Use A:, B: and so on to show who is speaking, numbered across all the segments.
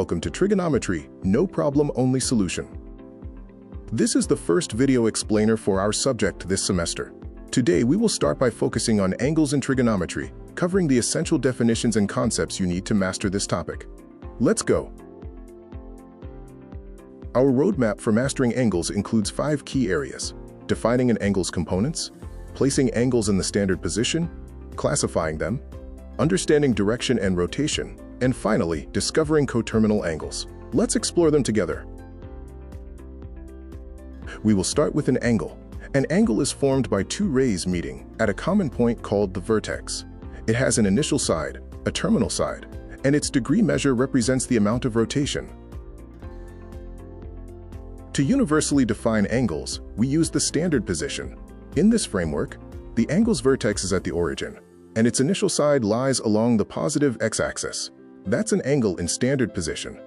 A: Welcome to Trigonometry, no problem, only solution. This is the first video explainer for our subject this semester. Today we will start by focusing on angles in trigonometry, covering the essential definitions and concepts you need to master this topic. Let's go. Our roadmap for mastering angles includes 5 key areas: defining an angle's components, placing angles in the standard position, classifying them, understanding direction and rotation, and finally, discovering coterminal angles. Let's explore them together. We will start with an angle. An angle is formed by 2 rays meeting at a common point called the vertex. It has an initial side, a terminal side, and its degree measure represents the amount of rotation. To universally define angles, we use the standard position. In this framework, the angle's vertex is at the origin, and its initial side lies along the positive x-axis. That's an angle in standard position.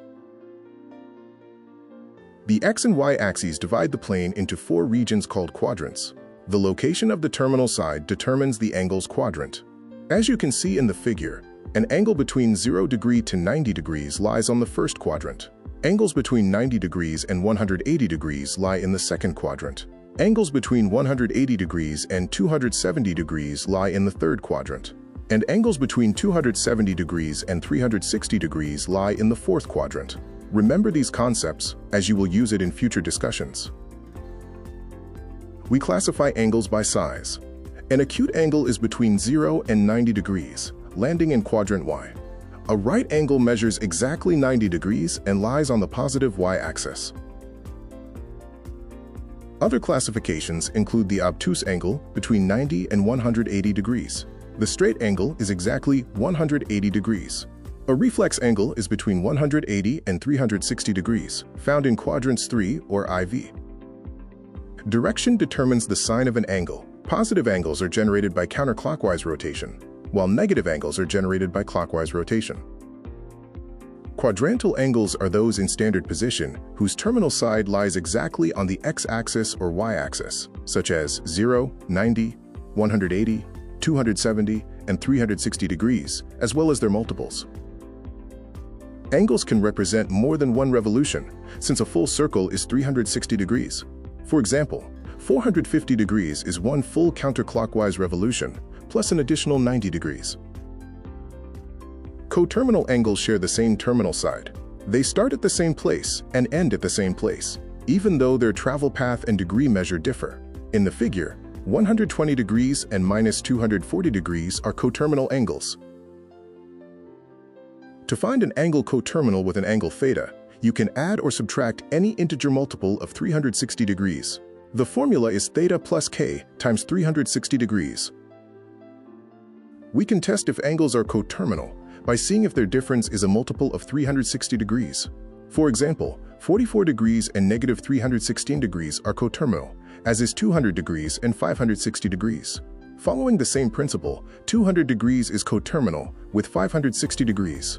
A: The x and y axes divide the plane into 4 regions called quadrants. The location of the terminal side determines the angle's quadrant. As you can see in the figure, an angle between 0 degree to 90 degrees lies on the first quadrant. Angles between 90 degrees and 180 degrees lie in the second quadrant. Angles between 180 degrees and 270 degrees lie in the third quadrant. And angles between 270 degrees and 360 degrees lie in the fourth quadrant. Remember these concepts, as you will use it in future discussions. We classify angles by size. An acute angle is between 0 and 90 degrees, landing in quadrant Y. A right angle measures exactly 90 degrees and lies on the positive y-axis. Other classifications include the obtuse angle between 90 and 180 degrees. The straight angle is exactly 180 degrees. A reflex angle is between 180 and 360 degrees, found in quadrants 3 or IV. Direction determines the sign of an angle. Positive angles are generated by counterclockwise rotation, while negative angles are generated by clockwise rotation. Quadrantal angles are those in standard position whose terminal side lies exactly on the x-axis or y-axis, such as 0, 90, 180, 270, and 360 degrees, as well as their multiples. Angles can represent more than one revolution, since a full circle is 360 degrees. For example, 450 degrees is one full counterclockwise revolution, plus an additional 90 degrees. Coterminal angles share the same terminal side. They start at the same place and end at the same place, even though their travel path and degree measure differ. In the figure, 120 degrees and minus 240 degrees are coterminal angles. To find an angle coterminal with an angle theta, you can add or subtract any integer multiple of 360 degrees. The formula is theta plus k times 360 degrees. We can test if angles are coterminal by seeing if their difference is a multiple of 360 degrees. For example, 44 degrees and negative 316 degrees are coterminal, as is 200 degrees and 560 degrees. Following the same principle, 200 degrees is coterminal with 560 degrees.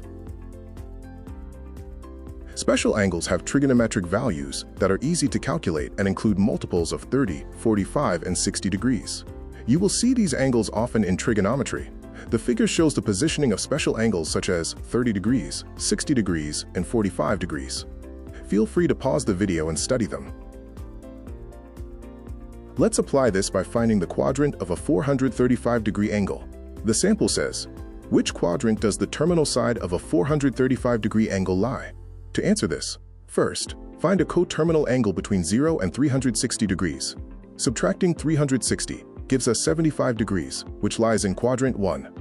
A: Special angles have trigonometric values that are easy to calculate and include multiples of 30, 45, and 60 degrees. You will see these angles often in trigonometry. The figure shows the positioning of special angles such as 30 degrees, 60 degrees, and 45 degrees. Feel free to pause the video and study them. Let's apply this by finding the quadrant of a 435-degree angle. The sample says, which quadrant does the terminal side of a 435-degree angle lie? To answer this, first, find a coterminal angle between 0 and 360 degrees. Subtracting 360 gives us 75 degrees, which lies in quadrant 1.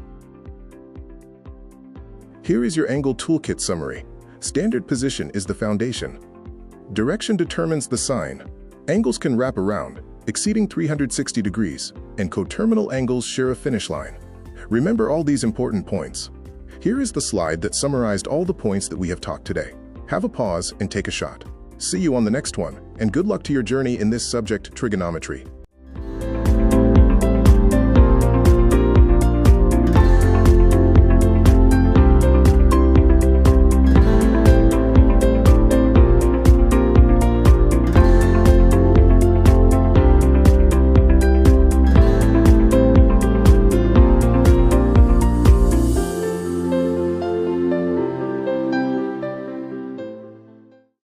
A: Here is your angle toolkit summary. Standard position is the foundation. Direction determines the sign. Angles can wrap around, exceeding 360 degrees, and coterminal angles share a finish line. Remember all these important points. Here is the slide that summarized all the points that we have talked today. Have a pause and take a shot. See you on the next one, and good luck to your journey in this subject, trigonometry.